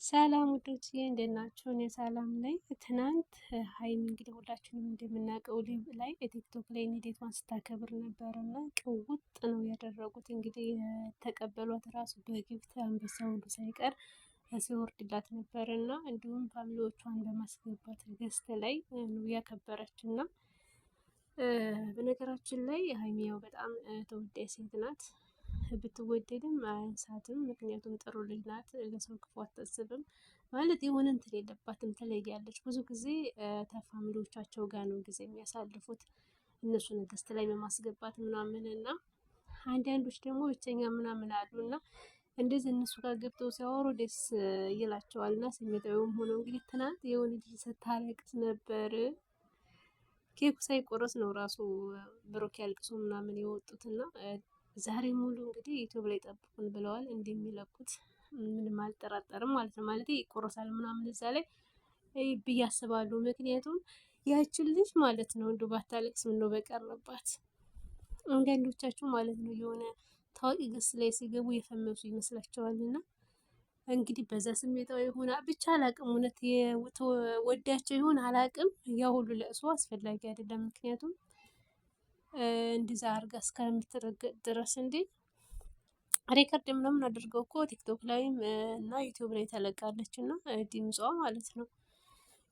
ሰላም ውዶችዬ እንዴት ናችሁ? እኔ ሰላም ነኝ። ትናንት ሀይሚ እንግዲህ ሁላችንም እንደምናውቀው ሊቭ ላይ ቲክቶክ ላይ ልደቷን ስታከብር ነበር እና ቅውጥ ነው ያደረጉት። እንግዲህ የተቀበሏት ራሱ በጊፍት አንበሳ ሁሉ ሳይቀር ሲወርድላት ነበር እና እንዲሁም ፋሚሊዎቿን በማስገባት ገስት ላይ ነው ያከበረች እና በነገራችን ላይ ሀይሚ ያው በጣም ተወዳጅ ሴት ናት። ብትወደድም አያንሳትም። ምክንያቱም ጥሩ ልጅ ናት። ለሰው ክፉ አታስብም። ማለት የሆነ እንትን የለባትም። ትለያለች። ብዙ ጊዜ ተፋሚሊዎቻቸው ጋር ነው ጊዜ የሚያሳልፉት እነሱን ገስት ላይ በማስገባት ምናምን እና አንዳንዶች ደግሞ ብቸኛ ምናምን አሉ እና እንደዚህ እነሱ ጋር ገብተው ሲያወሩ ደስ ይላቸዋል እና ስሜታዊም ሆኖ እንግዲህ ትናንት የሆነ ልጅ ስታለቅስ ነበር። ኬኩ ሳይቆረስ ነው ራሱ ብሩክ ያልቅሶ ምናምን የወጡትና ዛሬ ሙሉ እንግዲህ ዩቲዩብ ላይ ጠብቁን ብለዋል። እንደሚለቁት ምንም አልጠራጠርም ማለት ነው። ማለት ይቆረሳል ምናምን እዛ ላይ ብዬ አስባለሁ። ምክንያቱም ያችን ልጅ ማለት ነው እንደው ባታለቅስ ምነው በቀረባት። አንዳንዶቻችሁ ማለት ነው የሆነ ታዋቂ ገስ ላይ ሲገቡ የፈመሱ ይመስላቸዋል እና እንግዲህ በዛ ስሜታዊ ሆና ብቻ አላቅም። እውነት ወዳቸው ይሆን አላቅም። ያ ሁሉ ለእሱ አስፈላጊ አይደለም። ምክንያቱም እንደዛ አርጋ እስከምትረገጥ ድረስ እንዴ ሪከርድ ምናምን አድርገው እኮ ቲክቶክ ላይም እና ዩቲዩብ ላይ ተለቃለች እና ድምጿ ማለት ነው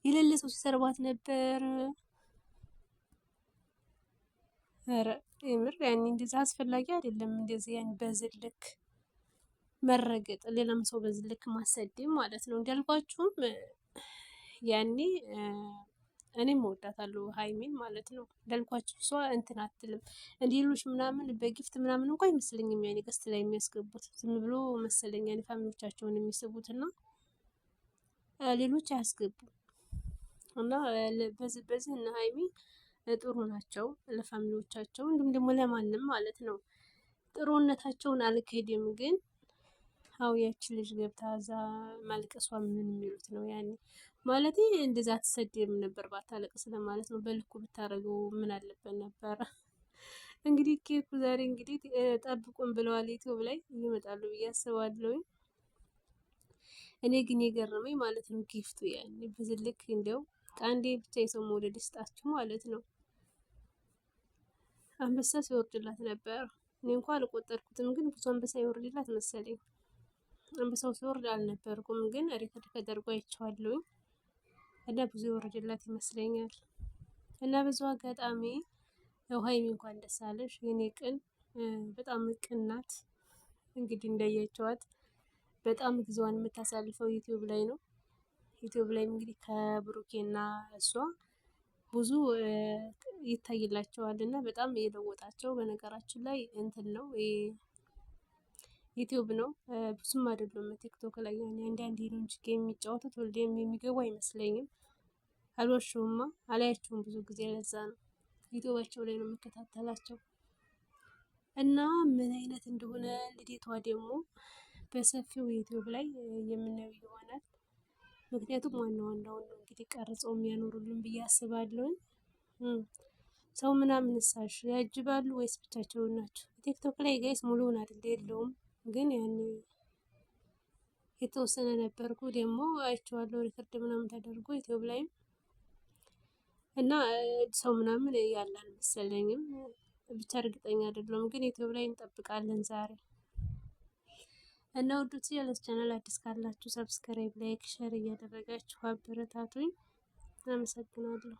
የሌለ ሰው ሲሰርባት ነበር። ኧረ የምር ያኔ እንደዛ አስፈላጊ አይደለም። እንደዚህ ያን በዝልክ መረገጥ ሌላም ሰው በዝልክ ማሰደብ ማለት ነው። እንዳልኳችሁም ያኔ እኔም እወዳታለሁ ሀይሚን ማለት ነው። እንዳልኳችሁ እሷ እንትን አትልም እንዲሉሽ ምናምን በጊፍት ምናምን እንኳን አይመስለኝም። ያኔ ገስት ላይ የሚያስገቡት ዝም ብሎ መሰለኝ ያኔ ፋሚሊዎቻቸውን የሚስቡት እና ሌሎች አያስገቡም። እና በዚህ እና ሀይሚ ጥሩ ናቸው ለፋሚሊዎቻቸው እንዲሁም ደግሞ ለማንም ማለት ነው። ጥሩነታቸውን አልክድም ግን አው ያቺ ልጅ ገብታ እዛ ማልቀሷ ምን የሚሉት ነው ያኔ ማለቴ እንደዛ አትሰደብም ነበር ባታለቅስ ለማለት ነው። በልኩ ብታረገው ምን አለበት ነበረ። እንግዲህ ኬኩ ዛሬ እንግዲህ ጠብቁን ብለዋል ዩቲዩብ ላይ ይመጣሉ ብዬ አስባለሁ። እኔ ግን የገረመኝ ማለት ነው ጊፍቱ ያኔ በዝልክ እንደው ከአንዴ ብቻ የሰው መውደድ ይስጣችሁ ማለት ነው። አንበሳ ሲወርድላት ነበር። እኔ እንኳን አልቆጠርኩትም ግን ብዙ አንበሳ ይወርድላት መሰለኝ። አንበሳው ሲወርድ አልነበርኩም ግን ሪከርድ ተደርጎ አይቼዋለሁኝ እና ብዙ ይወርድላት ይመስለኛል። እና ብዙ አጋጣሚ ሀይሚ እንኳን ደስ አለሽ የኔ ቅን በጣም ቅን ናት። እንግዲህ እንዳያቸዋት በጣም ጊዜዋን የምታሳልፈው ዩቲዩብ ላይ ነው። ዩቲዩብ ላይ እንግዲህ ከብሩኬና እሷ ብዙ ይታይላቸዋል እና በጣም የለወጣቸው በነገራችን ላይ እንትን ነው ዩቲዩብ ነው። ብዙም አይደለም ቲክቶክ ላይ ያኔ አንዳንዴ ነው እንጂ ጌም የሚጫወቱት ሁሌም የሚገቡ አይመስለኝም። አልዋሸሁማ አላያቸውም ብዙ ጊዜ ለዛ ነው ዩቲዩባቸው ላይ ነው የምከታተላቸው። እና ምን አይነት እንደሆነ ልደቷ ደግሞ በሰፊው ዩቲዩብ ላይ የምናየው ይሆናል። ምክንያቱም ዋና ዋናውን ነው እንግዲህ ቀርጸው የሚያኖሩልን ብዬ አስባለሁ። ሰው ምናምን እሳሽ ያጅባሉ ወይስ ብቻቸውን ናቸው? ቲክቶክ ላይ ጋይስ ሙሉውን አይደል የለውም ግን ያኔ የተወሰነ ነበርኩ ደግሞ አይቼዋለሁ ሪከርድ ምናምን ተደርጎ ዩቲዩብ ላይም እና ሰው ምናምን ያለ አልመሰለኝም። ብቻ እርግጠኛ አይደለሁም ግን ዩቲዩብ ላይ እንጠብቃለን ዛሬ። እና ውዶች ያለች ቻናል አዲስ ካላችሁ ሰብስክራይብ፣ ላይክ፣ ሼር እያደረጋችሁ አበረታቱኝ። አመሰግናለሁ።